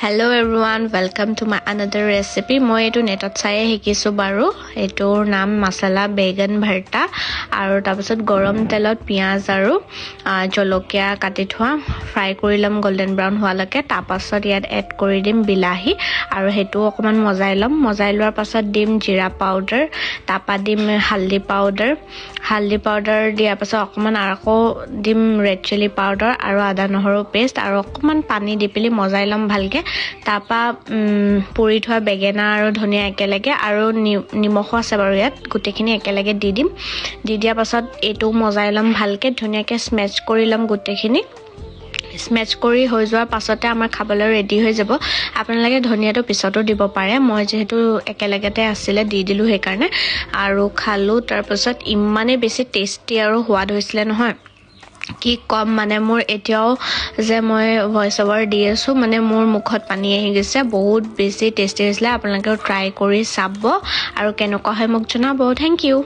Hello everyone, welcome to my another recipe. মই এটো নেটত চাই শিকিছো বাৰু এটোৰ নাম মছলা বেগন ভৰ্তা আৰু তাৰপিছত গৰম তেলত পিয়াজ আৰু জলকীয়া কাটি থোৱা ফ্ৰাই কৰি লম গোল্ডেন ব্ৰাউন হোৱালৈকে তাৰপাছত ইয়াত এড কৰি দিম বিলাহী আৰু হেতু অকমান মজাই লোৱাৰ পাছত দিম জিৰা পাউডাৰ তাপা দিম হালদি পাউডাৰ দিয়াৰ পাছত অকমান আকৌ দিম ৰেড চিলি পাউডাৰ আৰু আদা নহৰু পেষ্ট আৰু অকমান পানী দি পেলি মজাই লম ভালকে তাপা পুৰি থোৱা বেগেনা আৰু ধনিয়া একেলগে আৰু নিমখ আছে বাৰু ইয়াত গুটেখিনি একেলগে দি দিম দি দিয়াৰ পাছত এটো মজাই লম ভালকে ধুনিয়াকে স্মেচ কৰি লম গুটেখিনি স্মেচ কৰি হৈ যোৱাৰ পাছতে আমাৰ খাবলৈ ৰেডি হৈ যাব আপোনালোকে ধনিয়াটো পিছতো দিব পাৰে মই যেহেতু একেলগেতে আছিল দি দিলো সেই কাৰণে আৰু খালো তাৰ পাছত ইমানে বেছি টেস্টি আৰু সোৱাদ হৈছিল নহয় কি কম মানে মোৰ এতিয়াও যে মই ভয়েস ওভাৰ দি আছো মানে মোৰ মুখত পানী আহি গৈছে বহুত বেছি টেস্টি হৈছিল আপোনালোকে ট্ৰাই কৰি চাব আৰু কেনেকুৱা হয় মোক জনাব থ্যাংক ইউ